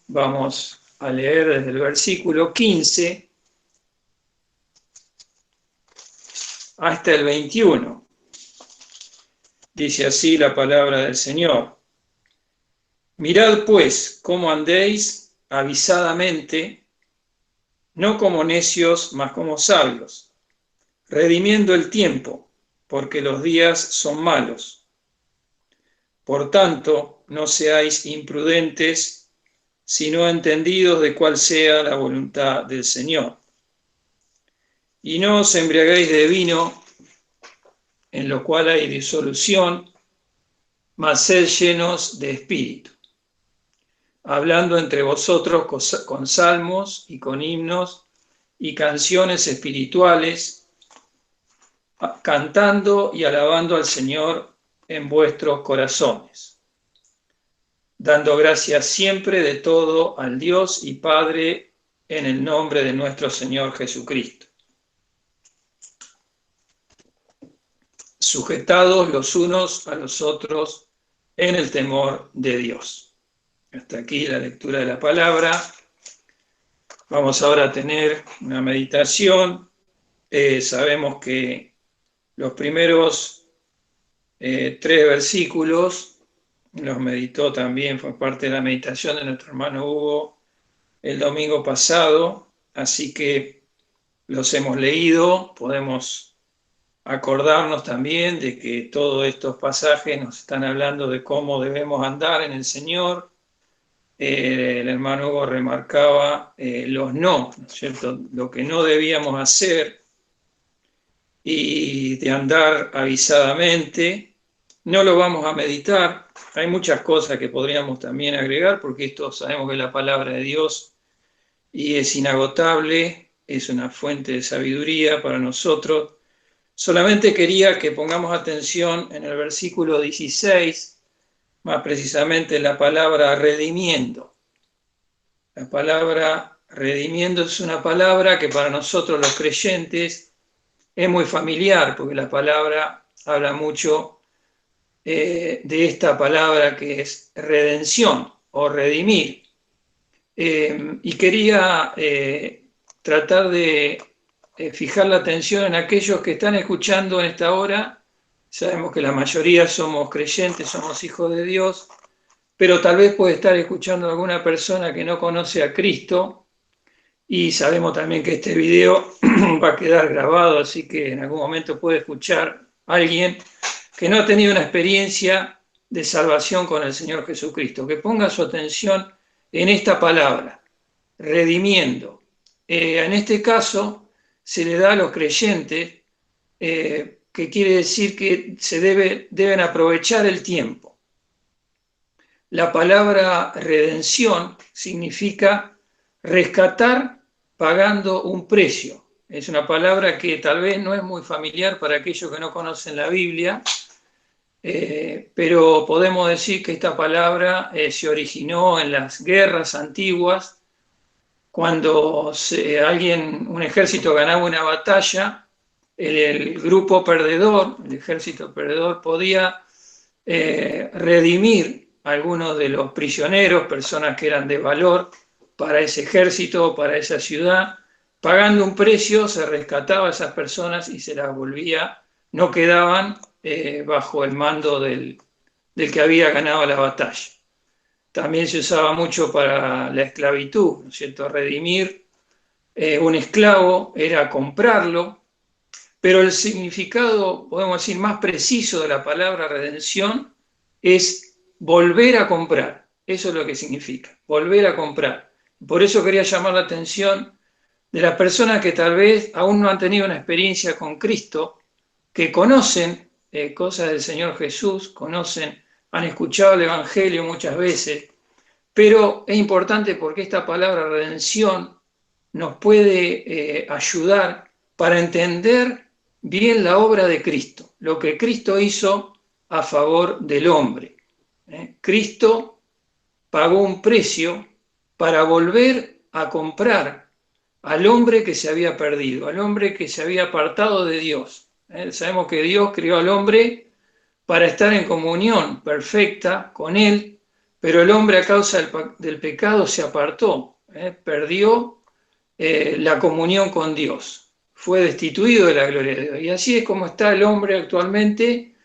Vamos a leer desde el versículo 15 hasta el 21. Dice así la palabra del Señor. Mirad pues cómo andéis avisadamente, no como necios, mas como sabios, redimiendo el tiempo, porque los días son malos. Por tanto, no seáis imprudentes, sino entendidos de cuál sea la voluntad del Señor. Y no os embriaguéis de vino, en lo cual hay disolución, mas sed llenos de espíritu, hablando entre vosotros con salmos y con himnos y canciones espirituales, cantando y alabando al Señor en vuestros corazones, dando gracias siempre de todo al Dios y Padre en el nombre de nuestro Señor Jesucristo, sujetados los unos a los otros en el temor de Dios. Hasta aquí la lectura de la palabra. Vamos ahora a tener una meditación. Sabemos que los primeros 3 versículos los meditó también, fue parte de la meditación de nuestro hermano Hugo el domingo pasado, así que los hemos leído, podemos acordarnos también de que todos estos pasajes nos están hablando de cómo debemos andar en el Señor. El hermano Hugo remarcaba los no, ¿no es cierto? Lo que no debíamos hacer y de andar avisadamente. No lo vamos a meditar. Hay muchas cosas que podríamos también agregar, porque esto sabemos que es la palabra de Dios y es inagotable, es una fuente de sabiduría para nosotros. Solamente quería que pongamos atención en el versículo 16, más precisamente la palabra redimiendo. La palabra redimiendo es una palabra que para nosotros los creyentes es muy familiar, porque la palabra habla mucho de esta palabra que es redención o redimir. Y quería tratar de fijar la atención en aquellos que están escuchando en esta hora. Sabemos que la mayoría somos creyentes, somos hijos de Dios, pero tal vez puede estar escuchando a alguna persona que no conoce a Cristo, y sabemos también que este video va a quedar grabado, así que en algún momento puede escuchar a alguien que no ha tenido una experiencia de salvación con el Señor Jesucristo, que ponga su atención en esta palabra, redimiendo. En este caso se le da a los creyentes, que quiere decir que deben aprovechar el tiempo. La palabra redención significa rescatar pagando un precio. Es una palabra que tal vez no es muy familiar para aquellos que no conocen la Biblia, pero podemos decir que esta palabra se originó en las guerras antiguas, cuando un ejército ganaba una batalla, el grupo perdedor, el ejército perdedor, podía redimir a algunos de los prisioneros, personas que eran de valor para ese ejército, para esa ciudad. Pagando un precio se rescataba a esas personas y se las volvía, no quedaban bajo el mando del que había ganado la batalla. También se usaba mucho para la esclavitud, ¿no es cierto? Redimir un esclavo era comprarlo, pero el significado, podemos decir, más preciso de la palabra redención es volver a comprar. Eso es lo que significa, volver a comprar. Por eso quería llamar la atención de las personas que tal vez aún no han tenido una experiencia con Cristo, que conocen cosas del Señor Jesús, han escuchado el Evangelio muchas veces, pero es importante porque esta palabra redención nos puede ayudar para entender bien la obra de Cristo, lo que Cristo hizo a favor del hombre. Cristo pagó un precio para volver a comprar al hombre que se había perdido, al hombre que se había apartado de Dios. Sabemos que Dios creó al hombre para estar en comunión perfecta con Él, pero el hombre a causa del pecado se apartó, perdió la comunión con Dios, fue destituido de la gloria de Dios. Y así es como está el hombre actualmente,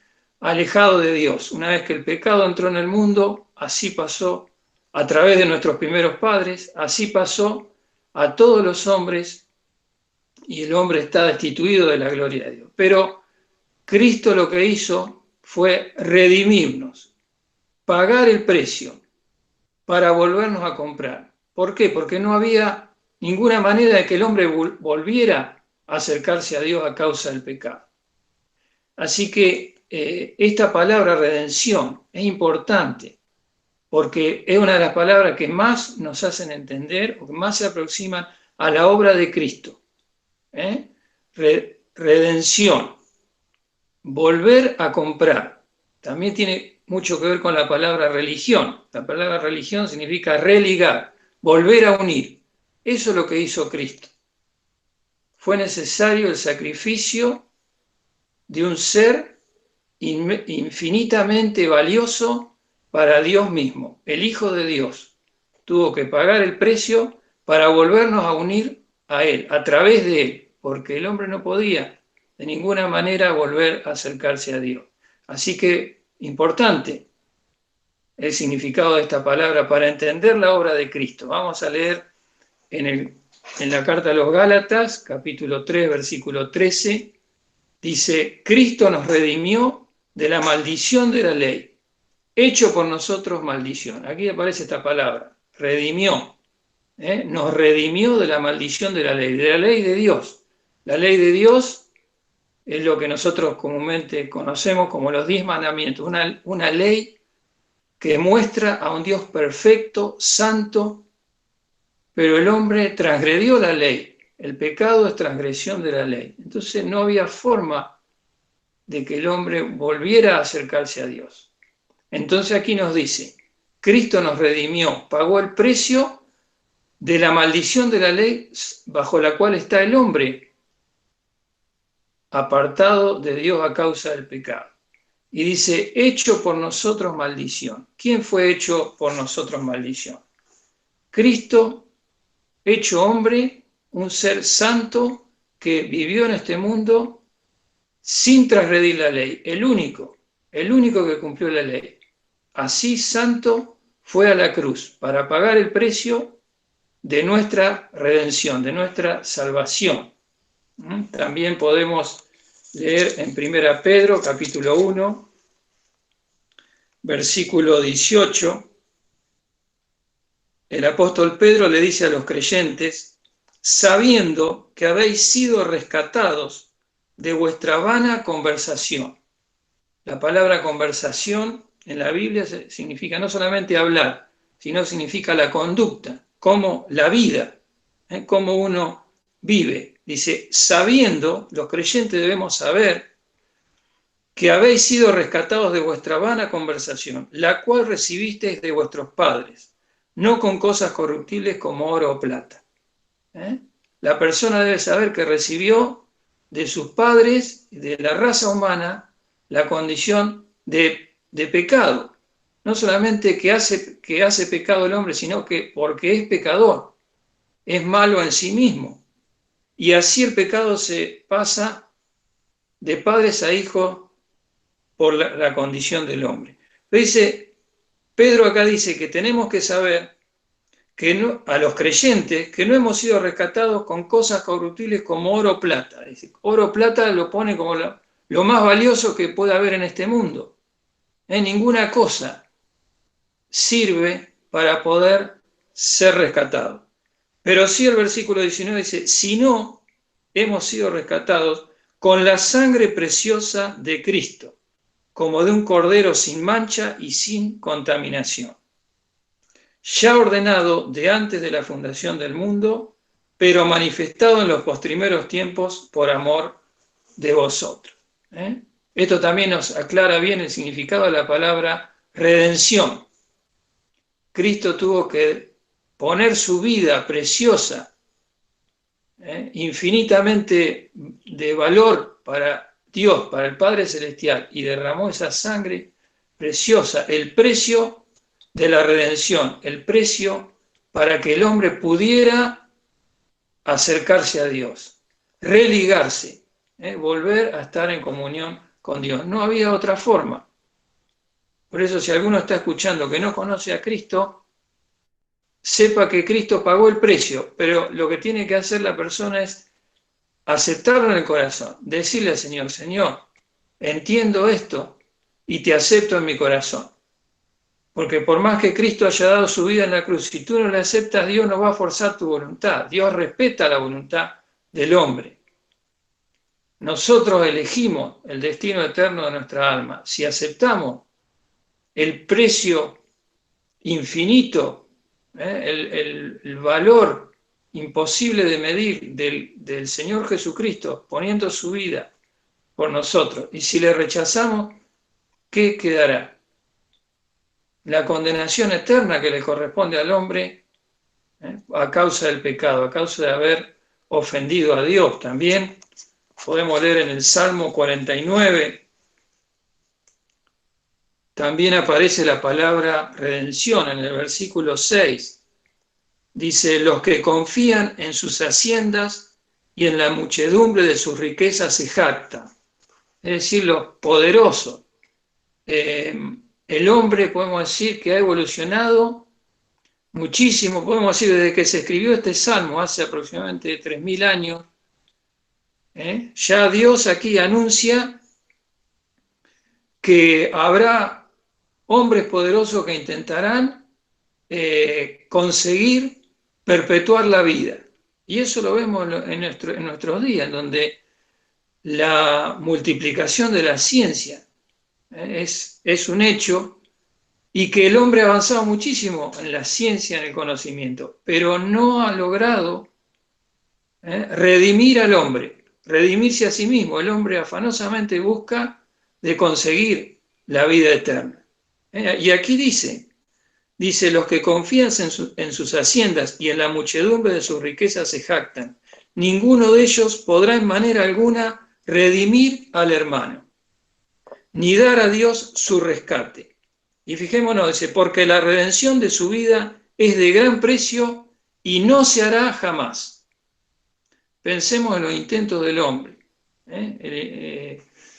alejado de Dios. Una vez que el pecado entró en el mundo, así pasó a través de nuestros primeros padres, así pasó a todos los hombres, y el hombre está destituido de la gloria de Dios. Pero Cristo lo que hizo fue redimirnos, pagar el precio para volvernos a comprar. ¿Por qué? Porque no había ninguna manera de que el hombre volviera a acercarse a Dios a causa del pecado. Así que esta palabra redención es importante, porque es una de las palabras que más nos hacen entender o que más se aproximan a la obra de Cristo. Redención, volver a comprar. También tiene mucho que ver con la palabra religión. La palabra religión significa religar, volver a unir. Eso es lo que hizo Cristo. Fue necesario el sacrificio de un ser infinitamente valioso para Dios mismo. El Hijo de Dios tuvo que pagar el precio para volvernos a unir a Él, a través de Él, porque el hombre no podía de ninguna manera volver a acercarse a Dios. Así que, importante el significado de esta palabra para entender la obra de Cristo. Vamos a leer en la carta a los Gálatas, capítulo 3, versículo 13, dice: Cristo nos redimió de la maldición de la ley, hecho por nosotros maldición. Aquí aparece esta palabra, redimió. Nos redimió de la maldición de la ley de Dios. La ley de Dios es lo que nosotros comúnmente conocemos como los 10 mandamientos, una ley que muestra a un Dios perfecto, santo, pero el hombre transgredió la ley. El pecado es transgresión de la ley. Entonces no había forma de que el hombre volviera a acercarse a Dios. Entonces aquí nos dice, Cristo nos redimió, pagó el precio de la maldición de la ley bajo la cual está el hombre, apartado de Dios a causa del pecado. Y dice, hecho por nosotros maldición. ¿Quién fue hecho por nosotros maldición? Cristo, hecho hombre, un ser santo que vivió en este mundo sin transgredir la ley, el único que cumplió la ley. Así santo fue a la cruz para pagar el precio de nuestra redención, de nuestra salvación. También podemos leer en 1 Pedro, capítulo 1, versículo 18, el apóstol Pedro le dice a los creyentes, sabiendo que habéis sido rescatados de vuestra vana conversación. La palabra conversación en la Biblia significa no solamente hablar, sino significa la conducta, como la vida, cómo uno vive. Dice, sabiendo, los creyentes debemos saber que habéis sido rescatados de vuestra vana conversación, la cual recibisteis de vuestros padres, no con cosas corruptibles como oro o plata. La persona debe saber que recibió de sus padres, de la raza humana, la condición de pecado. No solamente que hace pecado el hombre, sino que porque es pecador, es malo en sí mismo. Y así el pecado se pasa de padres a hijos por la condición del hombre. Pedro acá dice que tenemos que saber que no, a los creyentes que no hemos sido rescatados con cosas corruptibles como oro o plata. Dice, oro o plata lo pone como lo más valioso que puede haber en este mundo. Ninguna cosa sirve para poder ser rescatado. Pero sí el versículo 19 dice, si no hemos sido rescatados con la sangre preciosa de Cristo, como de un cordero sin mancha y sin contaminación, ya ordenado de antes de la fundación del mundo, pero manifestado en los postrimeros tiempos por amor de vosotros. Esto también nos aclara bien el significado de la palabra redención. Cristo tuvo que poner su vida preciosa, infinitamente de valor para Dios, para el Padre Celestial, y derramó esa sangre preciosa, el precio de la redención, el precio para que el hombre pudiera acercarse a Dios, religarse, volver a estar en comunión con Dios. No había otra forma. Por eso, si alguno está escuchando que no conoce a Cristo, sepa que Cristo pagó el precio, pero lo que tiene que hacer la persona es aceptarlo en el corazón, decirle al Señor: Señor, entiendo esto y te acepto en mi corazón. Porque por más que Cristo haya dado su vida en la cruz, si tú no le aceptas, Dios no va a forzar tu voluntad. Dios respeta la voluntad del hombre. Nosotros elegimos el destino eterno de nuestra alma. Si aceptamos el precio infinito, el valor imposible de medir del Señor Jesucristo poniendo su vida por nosotros, y si le rechazamos, ¿qué quedará? La condenación eterna que le corresponde al hombre a causa del pecado, a causa de haber ofendido a Dios. También podemos leer en el Salmo 49, también aparece la palabra redención en el versículo 6. Dice: los que confían en sus haciendas y en la muchedumbre de sus riquezas se jactan. Es decir, los poderosos. El hombre, podemos decir, que ha evolucionado muchísimo, podemos decir, desde que se escribió este salmo hace aproximadamente 3000 años. Ya Dios aquí anuncia que habrá hombres poderosos que intentarán conseguir perpetuar la vida. Y eso lo vemos en nuestros días, en donde la multiplicación de la ciencia es un hecho, y que el hombre ha avanzado muchísimo en la ciencia, en el conocimiento, pero no ha logrado redimir al hombre, redimirse a sí mismo. El hombre afanosamente busca de conseguir la vida eterna. Y aquí dice, los que confían en sus haciendas y en la muchedumbre de sus riquezas se jactan. Ninguno de ellos podrá en manera alguna redimir al hermano, ni dar a Dios su rescate. Y fijémonos, dice: porque la redención de su vida es de gran precio y no se hará jamás. Pensemos en los intentos del hombre.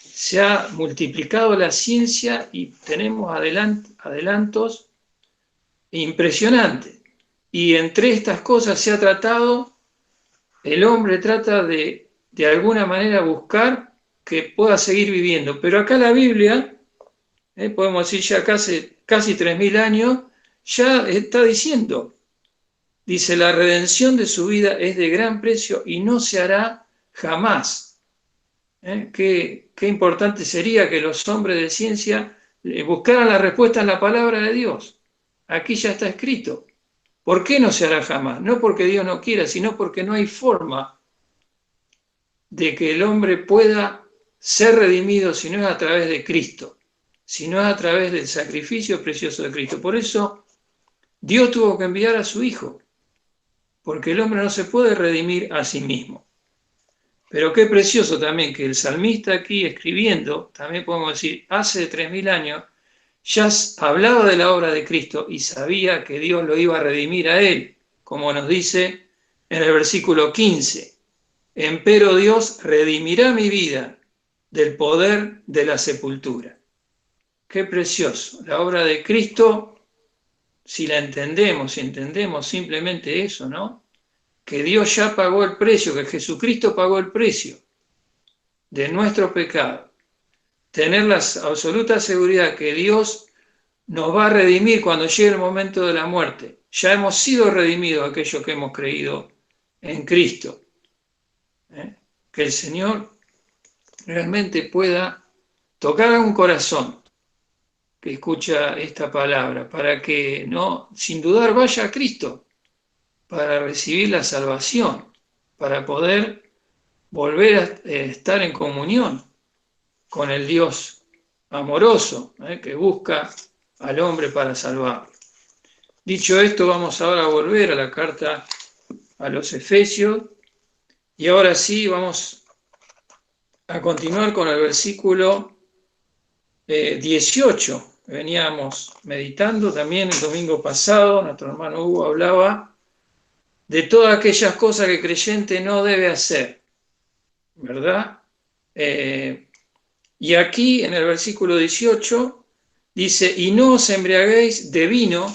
Se ha multiplicado la ciencia y tenemos adelantos impresionantes. Y entre estas cosas se ha tratado, el hombre trata de alguna manera buscar que pueda seguir viviendo. Pero acá la Biblia, podemos decir ya casi 3000 años, ya está diciendo, dice: la redención de su vida es de gran precio y no se hará jamás. Qué importante sería que los hombres de ciencia buscaran la respuesta en la palabra de Dios. Aquí ya está escrito. ¿Por qué no se hará jamás? No porque Dios no quiera, sino porque no hay forma de que el hombre pueda ser redimido si no es a través de Cristo, si no es a través del sacrificio precioso de Cristo. Por eso Dios tuvo que enviar a su Hijo, porque el hombre no se puede redimir a sí mismo. Pero qué precioso también que el salmista aquí escribiendo, también podemos decir, hace 3000 años, ya hablaba de la obra de Cristo y sabía que Dios lo iba a redimir a él, como nos dice en el versículo 15. Empero Dios redimirá mi vida del poder de la sepultura. Qué precioso. La obra de Cristo, si la entendemos, si entendemos simplemente eso, ¿no? Que Dios ya pagó el precio, que Jesucristo pagó el precio de nuestro pecado. Tener la absoluta seguridad que Dios nos va a redimir cuando llegue el momento de la muerte. Ya hemos sido redimidos aquellos que hemos creído en Cristo. Que el Señor realmente pueda tocar a un corazón que escucha esta palabra, para que no, sin dudar, vaya a Cristo para recibir la salvación, para poder volver a estar en comunión con el Dios amoroso, que busca al hombre para salvarlo. Dicho esto, vamos ahora a volver a la carta a los Efesios, y ahora sí vamos a continuar con el versículo 18 veníamos meditando también el domingo pasado, nuestro hermano Hugo hablaba de todas aquellas cosas que el creyente no debe hacer, ¿verdad? Y aquí en el versículo 18 dice, y no os embriaguéis de vino,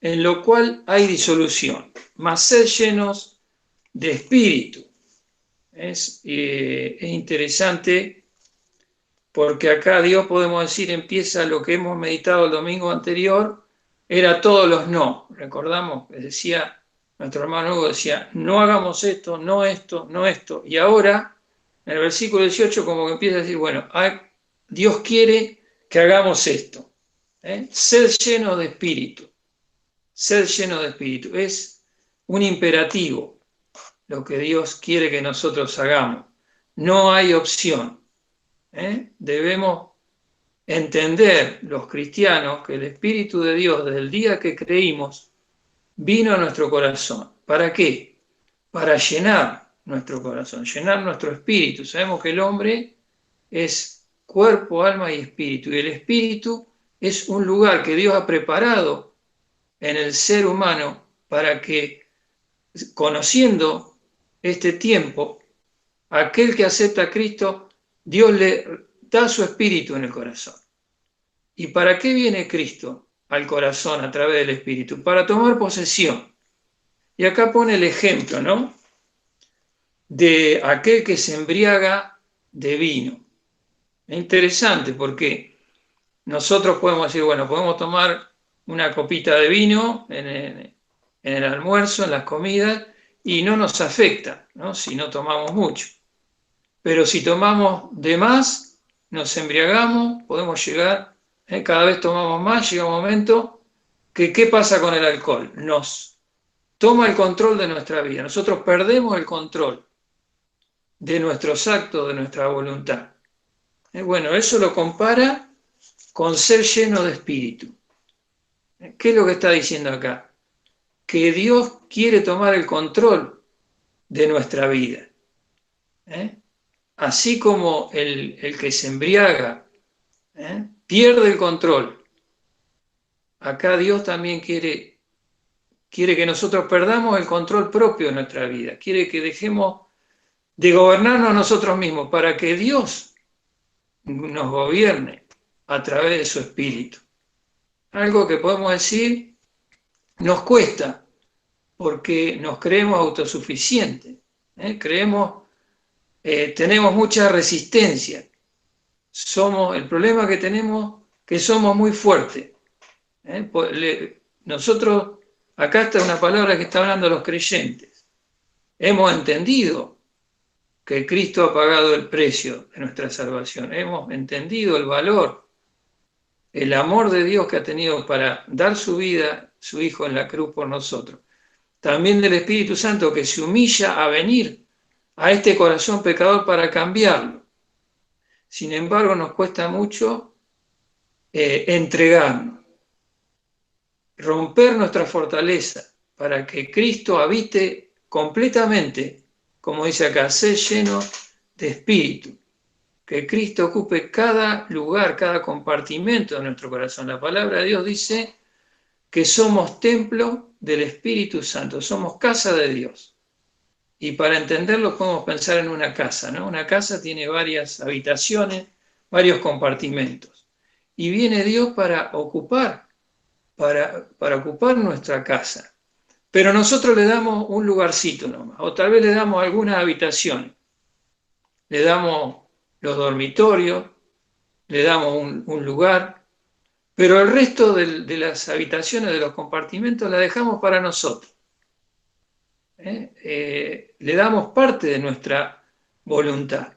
en lo cual hay disolución, mas sed llenos de espíritu. Es interesante porque acá Dios, podemos decir, empieza lo que hemos meditado el domingo anterior, era todos los no. Recordamos que decía, nuestro hermano Hugo decía, no hagamos esto, no esto, no esto. Y ahora, en el versículo 18, como que empieza a decir, bueno, Dios quiere que hagamos esto. Sed lleno de espíritu. Sed lleno de espíritu. Es un imperativo lo que Dios quiere que nosotros hagamos. No hay opción. Debemos entender los cristianos que el Espíritu de Dios, desde el día que creímos, vino a nuestro corazón. ¿Para qué? Para llenar nuestro corazón, llenar nuestro espíritu. Sabemos que el hombre es cuerpo, alma y espíritu. Y el espíritu es un lugar que Dios ha preparado en el ser humano para que, conociendo este tiempo, aquel que acepta a Cristo, Dios le da su espíritu en el corazón. ¿Y para qué viene Cristo al corazón a través del espíritu? Para tomar posesión. Y acá pone el ejemplo, ¿no? De aquel que se embriaga de vino. Es interesante porque nosotros podemos decir, bueno, podemos tomar una copita de vino en el almuerzo, en las comidas, y no nos afecta, ¿no? Si no tomamos mucho. Pero si tomamos de más, nos embriagamos, podemos llegar, cada vez tomamos más, llega un momento que ¿qué pasa con el alcohol? Nos toma el control de nuestra vida. Nosotros perdemos el control de nuestros actos, de nuestra voluntad. Bueno, eso lo compara con ser lleno de espíritu. ¿Qué es lo que está diciendo acá? Que Dios quiere tomar el control de nuestra vida. Así como el que se embriaga pierde el control, acá Dios también quiere que nosotros perdamos el control propio de nuestra vida, quiere que dejemos de gobernarnos a nosotros mismos para que Dios nos gobierne a través de su espíritu. Algo que podemos decir nos cuesta porque nos creemos autosuficientes, tenemos mucha resistencia. El problema que tenemos que somos muy fuertes. Nosotros, acá está una palabra que está hablando los creyentes. Hemos entendido que Cristo ha pagado el precio de nuestra salvación. Hemos entendido el valor, el amor de Dios que ha tenido para dar su vida, su Hijo en la cruz por nosotros. También del Espíritu Santo que se humilla a venir a este corazón pecador para cambiarlo. Sin embargo, nos cuesta mucho entregarnos, romper nuestra fortaleza para que Cristo habite completamente, como dice acá, ser lleno de espíritu, que Cristo ocupe cada lugar, cada compartimento de nuestro corazón. La palabra de Dios dice que somos templo del Espíritu Santo, somos casa de Dios. Y para entenderlo podemos pensar en una casa, ¿no? Una casa tiene varias habitaciones, varios compartimentos. Y viene Dios para ocupar nuestra casa. Pero nosotros le damos un lugarcito nomás, o tal vez le damos algunas habitaciones. Le damos los dormitorios, le damos un lugar, pero el resto de las habitaciones, de los compartimentos, la dejamos para nosotros. Le damos parte de nuestra voluntad.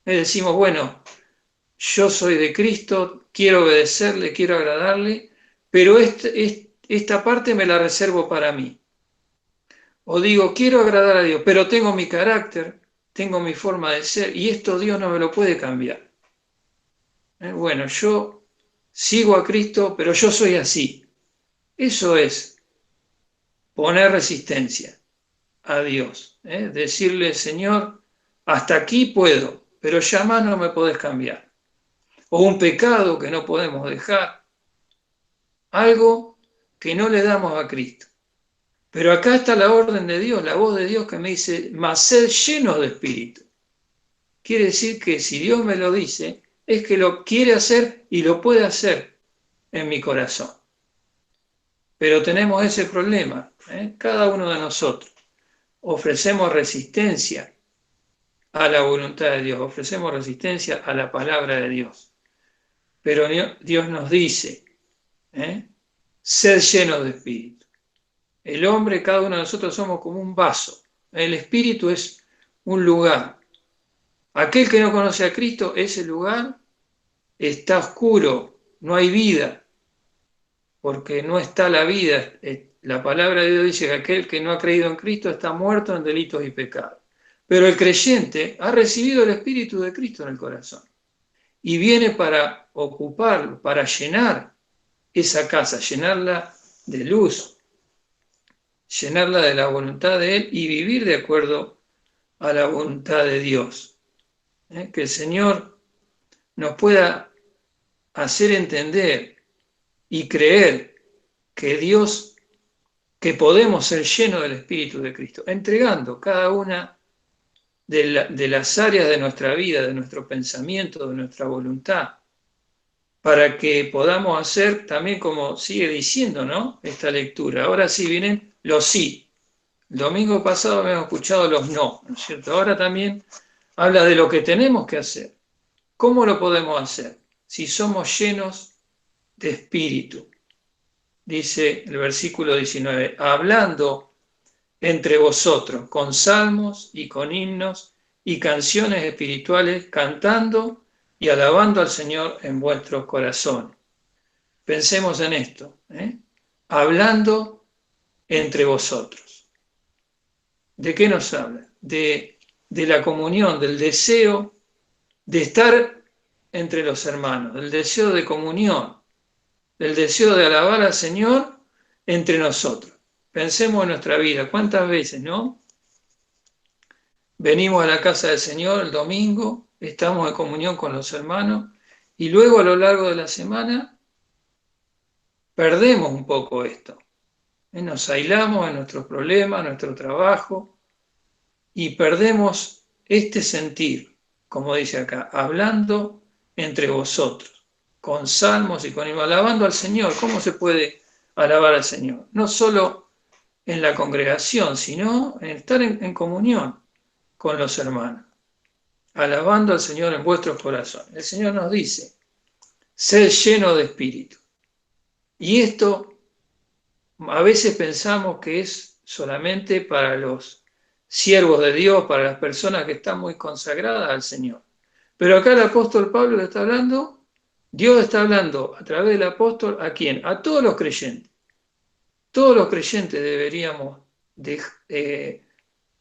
Decimos, bueno, yo soy de Cristo, quiero obedecerle, quiero agradarle, pero esta parte me la reservo para mí. O digo, quiero agradar a Dios, pero tengo mi carácter, tengo mi forma de ser, y esto Dios no me lo puede cambiar. Bueno, yo sigo a Cristo, pero yo soy así. Eso es poner resistencia a Dios. Decirle, Señor, hasta aquí puedo, pero ya más no me podés cambiar. O un pecado que no podemos dejar. algo que no le damos a Cristo. Pero acá está la orden de Dios, la voz de Dios que me dice, mas sed llenos de espíritu. Quiere decir que si Dios me lo dice, es que lo quiere hacer y lo puede hacer en mi corazón. Pero tenemos ese problema, cada uno de nosotros. Ofrecemos resistencia a la voluntad de Dios, ofrecemos resistencia a la palabra de Dios. Pero Dios nos dice, sed llenos de espíritu. El hombre, cada uno de nosotros somos como un vaso. El espíritu es un lugar. Aquel que no conoce a Cristo, ese lugar está oscuro, no hay vida, porque no está la vida. La palabra de Dios dice que aquel que no ha creído en Cristo está muerto en delitos y pecados. Pero el creyente ha recibido el Espíritu de Cristo en el corazón y viene para ocuparlo, para llenar esa casa, llenarla de luz, llenarla de la voluntad de Él y vivir de acuerdo a la voluntad de Dios. Que el Señor nos pueda hacer entender y creer que Dios, que podemos ser llenos del Espíritu de Cristo, entregando cada una de las áreas de nuestra vida, de nuestro pensamiento, de nuestra voluntad, para que podamos hacer también como sigue diciendo, ¿no? Esta lectura. Ahora sí vienen los sí. El domingo pasado habíamos escuchado los no, ¿no es cierto? Ahora también habla de lo que tenemos que hacer. ¿Cómo lo podemos hacer? Si somos llenos de espíritu. Dice el versículo 19, hablando entre vosotros con salmos y con himnos y canciones espirituales, cantando y alabando al Señor en vuestros corazones. Pensemos en esto, hablando entre vosotros. ¿De qué nos habla? De la comunión, del deseo de estar entre los hermanos, del deseo de comunión, del deseo de alabar al Señor entre nosotros. Pensemos en nuestra vida, ¿cuántas veces, no? Venimos a la casa del Señor el domingo, estamos en comunión con los hermanos y luego a lo largo de la semana perdemos un poco esto. Nos aislamos en nuestros problemas, en nuestro trabajo y perdemos este sentir, como dice acá, hablando entre vosotros, con salmos y con himnos, alabando al Señor. ¿Cómo se puede alabar al Señor? No solo en la congregación, sino en estar en comunión con los hermanos, alabando al Señor en vuestros corazones. El Señor nos dice, sed lleno de espíritu. Y esto a veces pensamos que es solamente para los siervos de Dios, para las personas que están muy consagradas al Señor. Pero acá el apóstol Pablo le está hablando, Dios está hablando a través del apóstol, ¿a quién? A todos los creyentes. Todos los creyentes deberíamos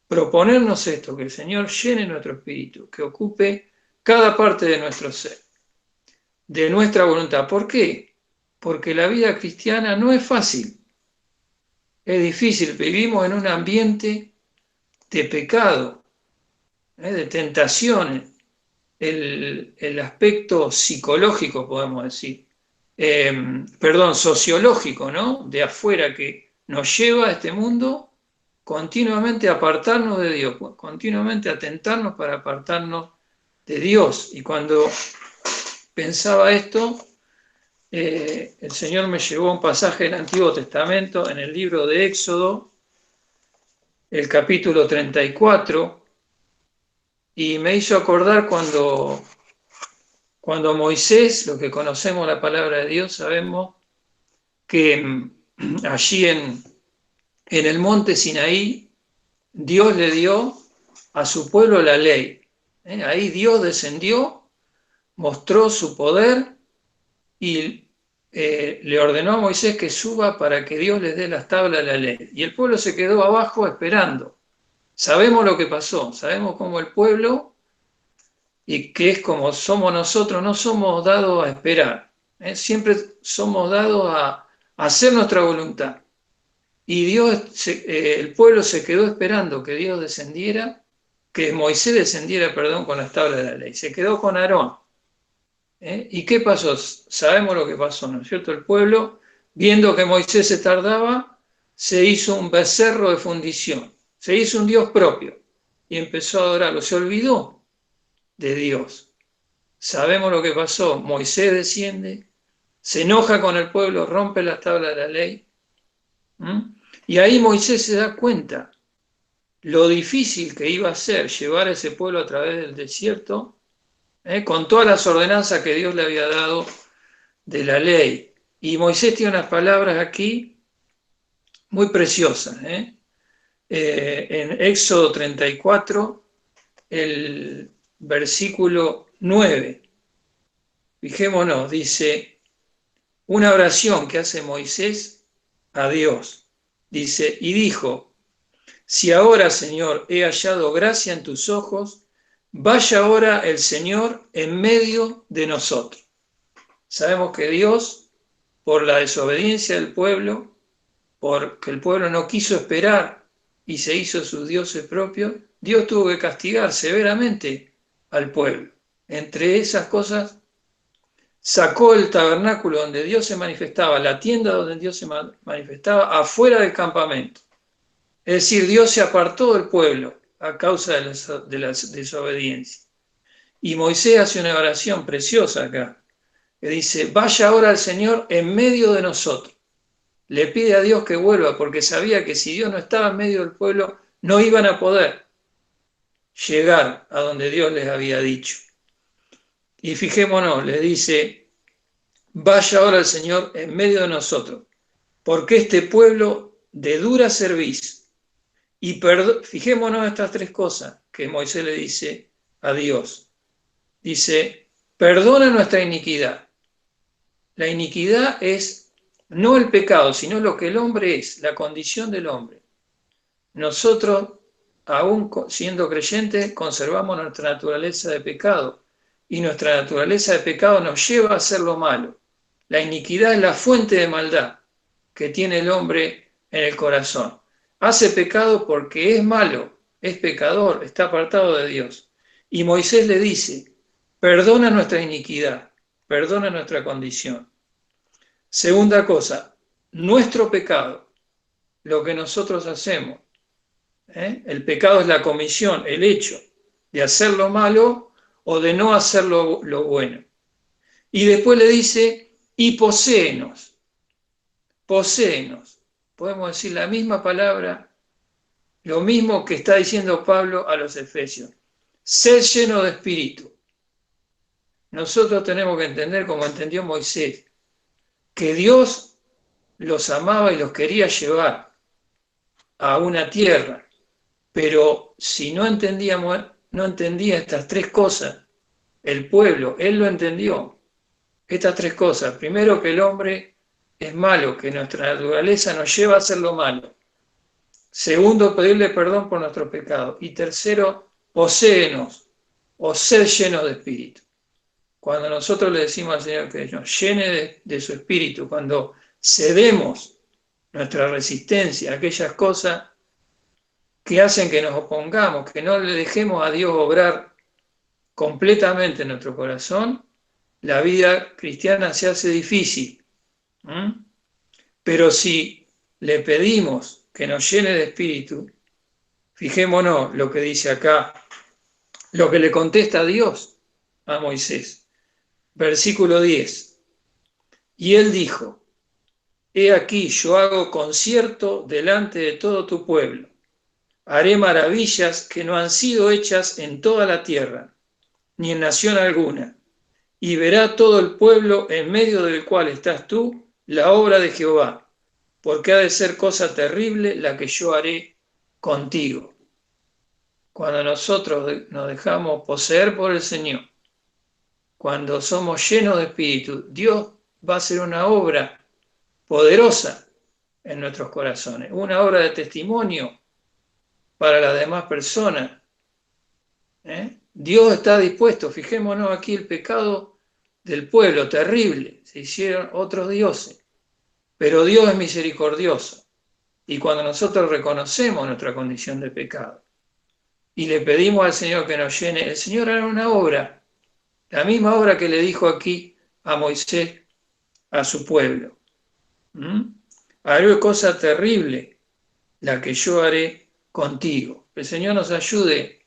proponernos esto, que el Señor llene nuestro espíritu, que ocupe cada parte de nuestro ser, de nuestra voluntad. ¿Por qué? Porque la vida cristiana no es fácil, es difícil, vivimos en un ambiente de pecado, de tentaciones, el aspecto psicológico, podemos decir, sociológico, ¿no? De afuera que nos lleva a este mundo continuamente a apartarnos de Dios, continuamente a tentarnos para apartarnos de Dios. Y cuando pensaba esto, el Señor me llevó a un pasaje del Antiguo Testamento, en el libro de Éxodo, el capítulo 34, y me hizo acordar cuando Moisés, los que conocemos la palabra de Dios, sabemos que allí en el monte Sinaí, Dios le dio a su pueblo la ley. Ahí Dios descendió, mostró su poder y le ordenó a Moisés que suba para que Dios les dé las tablas de la ley. Y el pueblo se quedó abajo esperando. Sabemos lo que pasó, sabemos cómo el pueblo, y que es como somos nosotros, no somos dados a esperar. Siempre somos dados a hacer nuestra voluntad. Y el pueblo se quedó esperando que Dios descendiera, que Moisés descendiera, con las tablas de la ley. Se quedó con Aarón. ¿Y qué pasó? Sabemos lo que pasó, ¿no es cierto? El pueblo Viendo que Moisés se tardaba, se hizo un becerro de fundición, se hizo un Dios propio y empezó a adorarlo. Se olvidó de Dios. Sabemos lo que pasó. Moisés desciende, se enoja con el pueblo, rompe las tablas de la ley. Y ahí Moisés se da cuenta lo difícil que iba a ser llevar a ese pueblo a través del desierto, con todas las ordenanzas que Dios le había dado de la ley. Y Moisés tiene unas palabras aquí muy preciosas. En Éxodo 34, el versículo 9, fijémonos, dice, una oración que hace Moisés a Dios. Dice, y dijo, si ahora, Señor, he hallado gracia en tus ojos, vaya ahora el Señor en medio de nosotros. Sabemos que Dios, por la desobediencia del pueblo, porque el pueblo no quiso esperar y se hizo sus dioses propios, Dios tuvo que castigar severamente al pueblo. Entre esas cosas, sacó el tabernáculo donde Dios se manifestaba, la tienda donde Dios se manifestaba, afuera del campamento. Es decir, Dios se apartó del pueblo a causa de la desobediencia. Y Moisés hace una oración preciosa acá, que dice, vaya ahora el Señor en medio de nosotros. Le pide a Dios que vuelva, porque sabía que si Dios no estaba en medio del pueblo, no iban a poder llegar a donde Dios les había dicho. Y fijémonos, le dice, vaya ahora el Señor en medio de nosotros, porque este pueblo de dura cerviz, y fijémonos estas tres cosas que Moisés le dice a Dios. Dice, perdona nuestra iniquidad. La iniquidad es no el pecado, sino lo que el hombre es, la condición del hombre. Nosotros, aún siendo creyentes, conservamos nuestra naturaleza de pecado, y nuestra naturaleza de pecado nos lleva a hacer lo malo. La iniquidad es la fuente de maldad que tiene el hombre en el corazón. Hace pecado porque es malo, es pecador, está apartado de Dios. Y Moisés le dice, perdona nuestra iniquidad, perdona nuestra condición. Segunda cosa, nuestro pecado, lo que nosotros hacemos. El pecado es la comisión, el hecho de hacer lo malo o de no hacer lo bueno. Y después le dice, y poséenos. Poséenos. Podemos decir la misma palabra, lo mismo que está diciendo Pablo a los Efesios. Sed lleno de espíritu. Nosotros tenemos que entender, como entendió Moisés, que Dios los amaba y los quería llevar a una tierra, pero si no entendía estas tres cosas, el pueblo, él lo entendió, estas tres cosas. Primero, que el hombre es malo, que nuestra naturaleza nos lleva a hacer lo malo. Segundo, pedirle perdón por nuestros pecados. Y tercero, poséenos o ser llenos de espíritu. Cuando nosotros le decimos al Señor que nos llene de su espíritu, cuando cedemos nuestra resistencia a aquellas cosas que hacen que nos opongamos, que no le dejemos a Dios obrar completamente en nuestro corazón, la vida cristiana se hace difícil. Pero si le pedimos que nos llene de espíritu, fijémonos lo que dice acá, lo que le contesta a Dios a Moisés. Versículo 10. Y él dijo, he aquí yo hago concierto delante de todo tu pueblo. Haré maravillas que no han sido hechas en toda la tierra, ni en nación alguna. Y verá todo el pueblo en medio del cual estás tú, la obra de Jehová, porque ha de ser cosa terrible la que yo haré contigo. Cuando nosotros nos dejamos poseer por el Señor, cuando somos llenos de espíritu, Dios va a hacer una obra poderosa en nuestros corazones, una obra de testimonio para las demás personas. Dios está dispuesto, fijémonos aquí el pecado del pueblo, terrible, se hicieron otros dioses, pero Dios es misericordioso, y cuando nosotros reconocemos nuestra condición de pecado y le pedimos al Señor que nos llene, el Señor hará una obra, la misma obra que le dijo aquí a Moisés, a su pueblo. ¿Mm? Haré cosa terrible la que yo haré contigo. Que el Señor nos ayude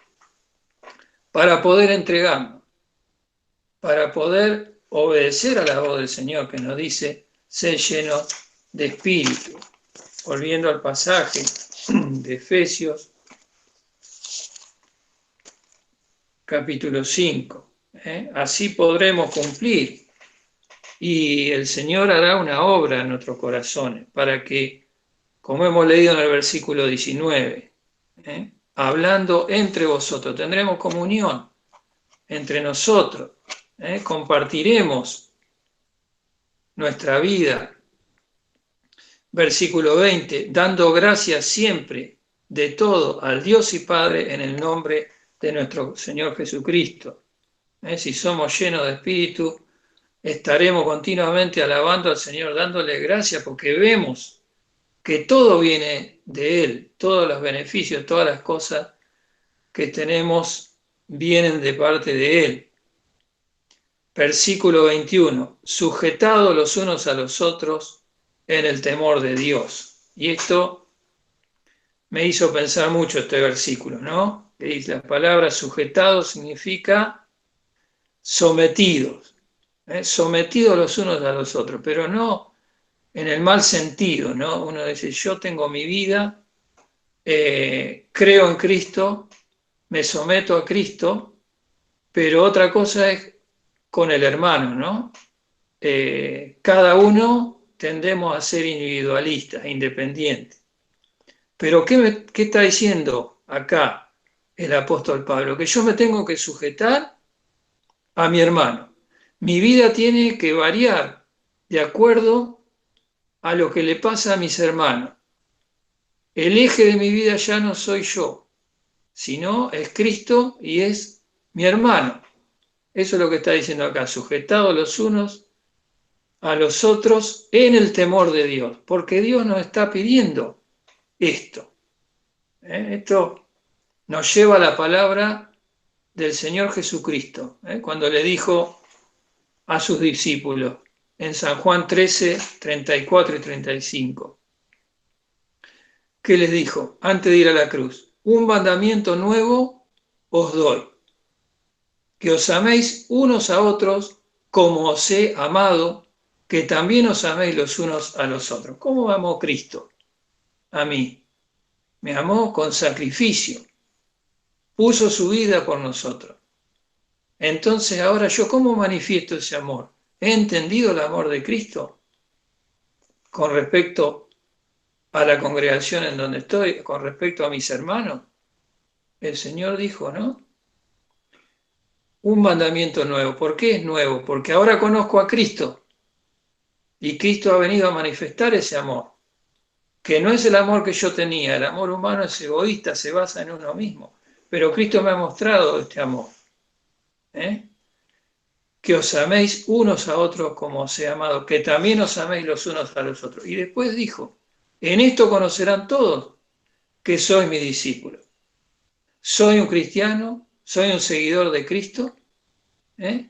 para poder entregarnos, para poder obedecer a la voz del Señor que nos dice, sé lleno de espíritu. Volviendo al pasaje de Efesios, capítulo 5. Así podremos cumplir y el Señor hará una obra en nuestros corazones para que, como hemos leído en el versículo 19, hablando entre vosotros, tendremos comunión entre nosotros, compartiremos nuestra vida. Versículo 20, dando gracias siempre de todo al Dios y Padre en el nombre de nuestro Señor Jesucristo. Si somos llenos de espíritu, estaremos continuamente alabando al Señor, dándole gracias porque vemos que todo viene de Él, todos los beneficios, todas las cosas que tenemos vienen de parte de Él. Versículo 21, sujetados los unos a los otros en el temor de Dios. Y esto me hizo pensar mucho este versículo, ¿no? Que dice la palabra sujetados significa sometidos, sometidos los unos a los otros, pero no en el mal sentido, ¿no? Uno dice, yo tengo mi vida, creo en Cristo, me someto a Cristo, pero otra cosa es con el hermano, ¿no? Cada uno tendemos a ser individualistas, independientes. Pero ¿qué está diciendo acá el apóstol Pablo? Que yo me tengo que sujetar a mi hermano. Mi vida tiene que variar de acuerdo a lo que le pasa a mis hermanos. El eje de mi vida ya no soy yo, sino es Cristo y es mi hermano. Eso es lo que está diciendo acá, sujetados los unos a los otros en el temor de Dios, porque Dios nos está pidiendo esto. Esto nos lleva a la palabra del Señor Jesucristo, cuando le dijo a sus discípulos en San Juan 13, 34 y 35. ¿Qué les dijo antes de ir a la cruz? Un mandamiento nuevo os doy, que os améis unos a otros como os he amado, que también os améis los unos a los otros. ¿Cómo amó Cristo a mí? Me amó con sacrificio, puso su vida por nosotros. Entonces ahora yo, ¿cómo manifiesto ese amor? ¿He entendido el amor de Cristo con respecto a la congregación en donde estoy, con respecto a mis hermanos? El Señor dijo, ¿no? Un mandamiento nuevo. ¿Por qué es nuevo? Porque ahora conozco a Cristo y Cristo ha venido a manifestar ese amor, que no es el amor que yo tenía. El amor humano es egoísta, se basa en uno mismo, pero Cristo me ha mostrado este amor. Que os améis unos a otros como os he amado, que también os améis los unos a los otros. Y después dijo, en esto conocerán todos que sois mi discípulo. ¿Soy un cristiano? ¿Soy un seguidor de Cristo? En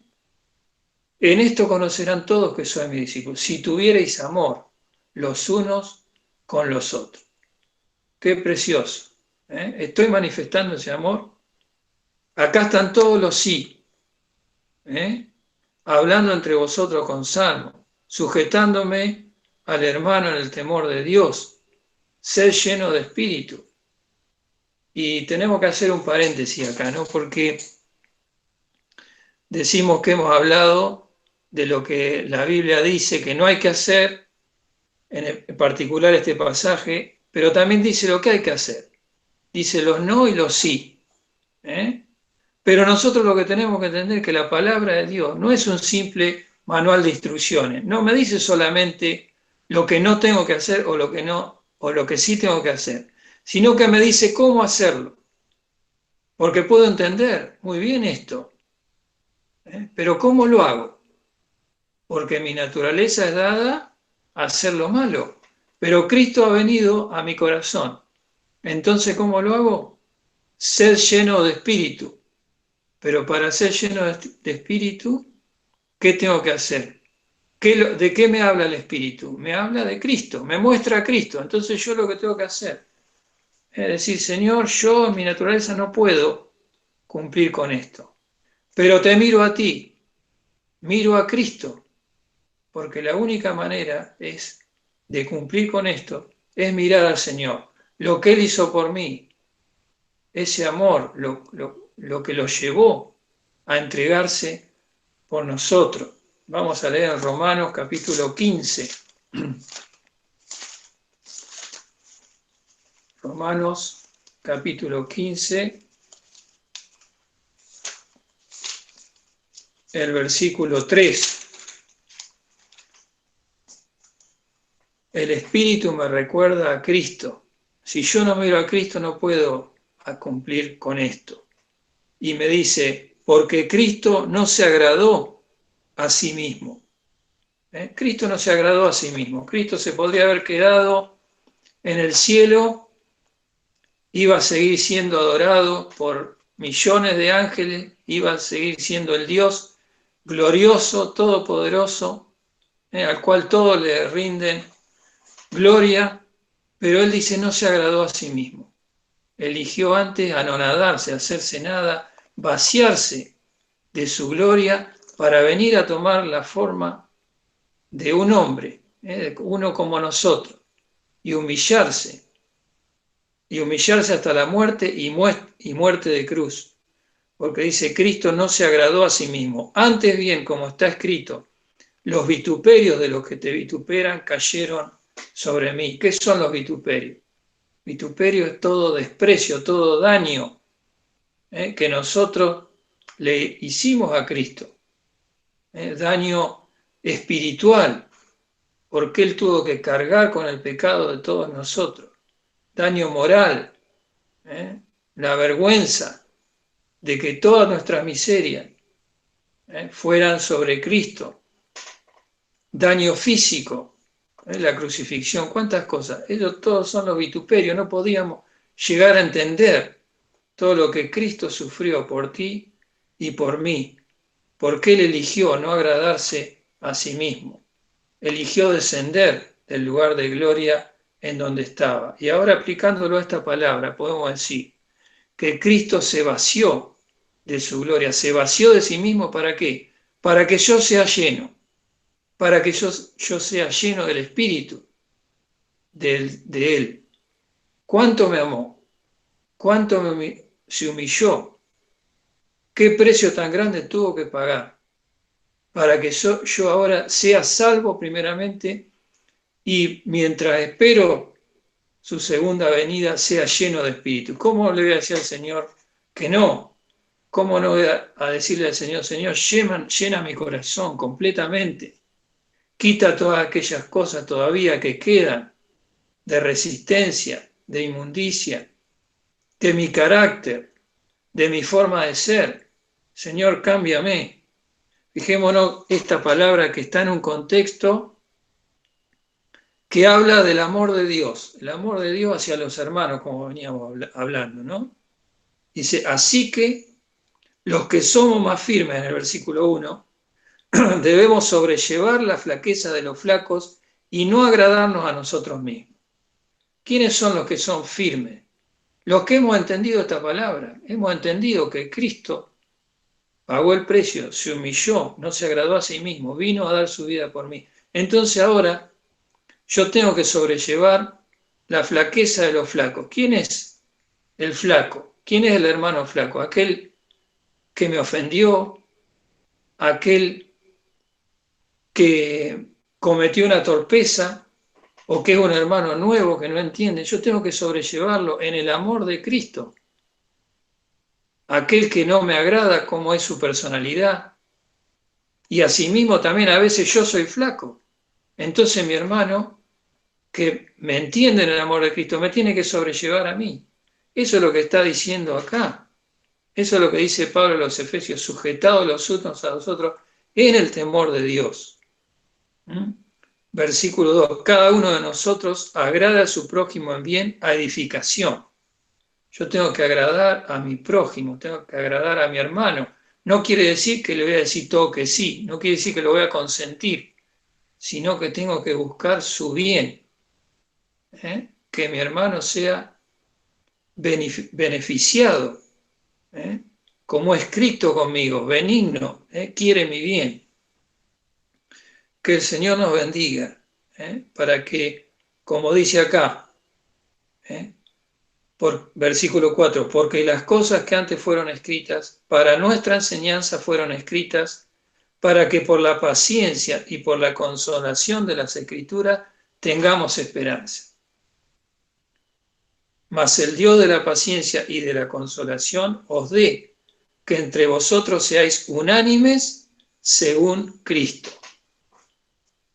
esto conocerán todos que sois mi discípulo, si tuvierais amor los unos con los otros. Qué precioso. Estoy manifestando ese amor. Acá están todos los sí. Hablando entre vosotros con salmo, sujetándome al hermano en el temor de Dios, ser lleno de espíritu. Y tenemos que hacer un paréntesis acá, ¿no? Porque decimos que hemos hablado de lo que la Biblia dice que no hay que hacer, en particular este pasaje, pero también dice lo que hay que hacer. Dice los no y los sí. Pero nosotros lo que tenemos que entender es que la palabra de Dios no es un simple manual de instrucciones. No me dice solamente lo que no tengo que hacer o lo que no, o lo que sí tengo que hacer, sino que me dice cómo hacerlo. Porque puedo entender muy bien esto, pero ¿cómo lo hago? Porque mi naturaleza es dada a hacer lo malo, pero Cristo ha venido a mi corazón. Entonces, ¿cómo lo hago? Ser lleno de espíritu. Pero para ser lleno de espíritu, ¿qué tengo que hacer? ¿De qué me habla el Espíritu? Me habla de Cristo, me muestra a Cristo. Entonces yo lo que tengo que hacer es decir, Señor, yo en mi naturaleza no puedo cumplir con esto, pero te miro a ti, miro a Cristo, porque la única manera de cumplir con esto es mirar al Señor, lo que Él hizo por mí, ese amor, lo que lo llevó a entregarse por nosotros. Vamos a leer en Romanos capítulo 15. Romanos capítulo 15, el versículo 3. El Espíritu me recuerda a Cristo. Si yo no miro a Cristo no puedo cumplir con esto. Y me dice, porque Cristo no se agradó a sí mismo. Cristo no se agradó a sí mismo. Cristo se podría haber quedado en el cielo, iba a seguir siendo adorado por millones de ángeles, iba a seguir siendo el Dios glorioso, todopoderoso, al cual todos le rinden gloria, pero él dice no se agradó a sí mismo. Eligió antes anonadarse, hacerse nada, vaciarse de su gloria para venir a tomar la forma de un hombre, uno como nosotros, y humillarse hasta la muerte y muerte de cruz. Porque dice, Cristo no se agradó a sí mismo. Antes bien, como está escrito, los vituperios de los que te vituperan cayeron sobre mí. ¿Qué son los vituperios? Vituperio es todo desprecio, todo daño que nosotros le hicimos a Cristo. Daño espiritual, porque Él tuvo que cargar con el pecado de todos nosotros. Daño moral, la vergüenza de que todas nuestras miserias fueran sobre Cristo. Daño físico, la crucifixión, cuántas cosas. Ellos todos son los vituperios, no podíamos llegar a entender todo lo que Cristo sufrió por ti y por mí, porque Él eligió no agradarse a sí mismo, eligió descender del lugar de gloria en donde estaba. Y ahora aplicándolo a esta palabra, podemos decir que Cristo se vació de su gloria, se vació de sí mismo, ¿para qué? Para que yo sea lleno, para que yo sea lleno del Espíritu de Él. ¿Cuánto me amó? ¿Cuánto se humilló? ¿Qué precio tan grande tuvo que pagar para que yo ahora sea salvo primeramente y mientras espero su segunda venida sea lleno de Espíritu? ¿Cómo le voy a decir al Señor que no? ¿Cómo no voy a decirle al Señor, Señor, llena mi corazón completamente? Quita todas aquellas cosas todavía que quedan de resistencia, de inmundicia, de mi carácter, de mi forma de ser. Señor, cámbiame. Fijémonos esta palabra que está en un contexto que habla del amor de Dios, el amor de Dios hacia los hermanos, como veníamos hablando, ¿no? Dice, así que los que somos más firmes, en el versículo 1, debemos sobrellevar la flaqueza de los flacos y no agradarnos a nosotros mismos. ¿Quiénes son los que son firmes? Los que hemos entendido esta palabra, hemos entendido que Cristo pagó el precio, se humilló, no se agradó a sí mismo, vino a dar su vida por mí. Entonces ahora yo tengo que sobrellevar la flaqueza de los flacos. ¿Quién es el flaco? ¿Quién es el hermano flaco? Aquel que me ofendió, aquel que cometió una torpeza o que es un hermano nuevo que no entiende. Yo tengo que sobrellevarlo en el amor de Cristo. Aquel que no me agrada como es su personalidad. Y asimismo también a veces yo soy flaco. Entonces mi hermano, que me entiende en el amor de Cristo, me tiene que sobrellevar a mí. Eso es lo que está diciendo acá. Eso es lo que dice Pablo a los Efesios, sujetados los unos a los otros en el temor de Dios. Versículo 2, cada uno de nosotros agrada a su prójimo en bien a edificación. Yo tengo que agradar a mi prójimo, tengo que agradar a mi hermano. No quiere decir que le voy a decir todo que sí, no quiere decir que lo voy a consentir, sino que tengo que buscar su bien, que mi hermano sea beneficiado, como es Cristo conmigo, benigno, quiere mi bien. Que el Señor nos bendiga, para que, como dice acá, por versículo 4, porque las cosas que antes fueron escritas, para nuestra enseñanza fueron escritas, para que por la paciencia y por la consolación de las Escrituras tengamos esperanza. Mas el Dios de la paciencia y de la consolación os dé que entre vosotros seáis unánimes según Cristo.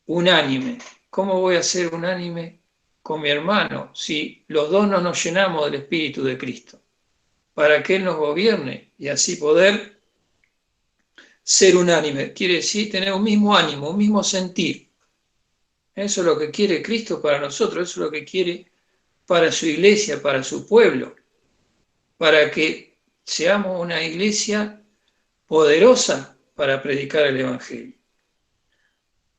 Unánime. ¿Cómo voy a ser unánime con mi hermano si los dos no nos llenamos del Espíritu de Cristo? Para que Él nos gobierne y así poder ser unánime. Quiere decir tener un mismo ánimo, un mismo sentir. Eso es lo que quiere Cristo para nosotros, eso es lo que quiere para su iglesia, para su pueblo, para que seamos una iglesia poderosa para predicar el Evangelio.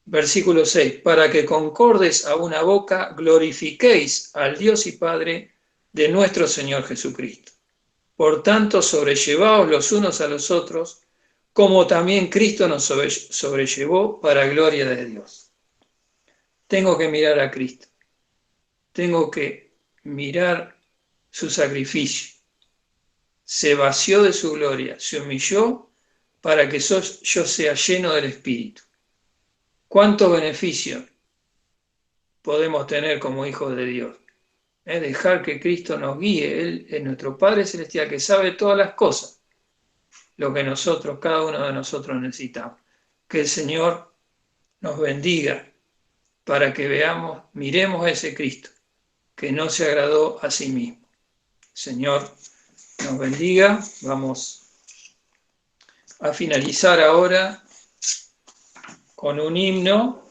Versículo 6, para que concordes a una boca, glorifiquéis al Dios y Padre de nuestro Señor Jesucristo. Por tanto, sobrellevaos los unos a los otros, como también Cristo nos sobrellevó para gloria de Dios. Tengo que mirar a Cristo. Tengo que mirar su sacrificio. Se vació de su gloria, se humilló para que yo sea lleno del Espíritu. ¿Cuántos beneficios podemos tener como hijos de Dios? Es dejar que Cristo nos guíe. Él es nuestro Padre Celestial que sabe todas las cosas, lo que nosotros, cada uno de nosotros necesitamos. Que el Señor nos bendiga para que veamos, miremos a ese Cristo que no se agradó a sí mismo. Señor nos bendiga. Vamos a finalizar ahora con un himno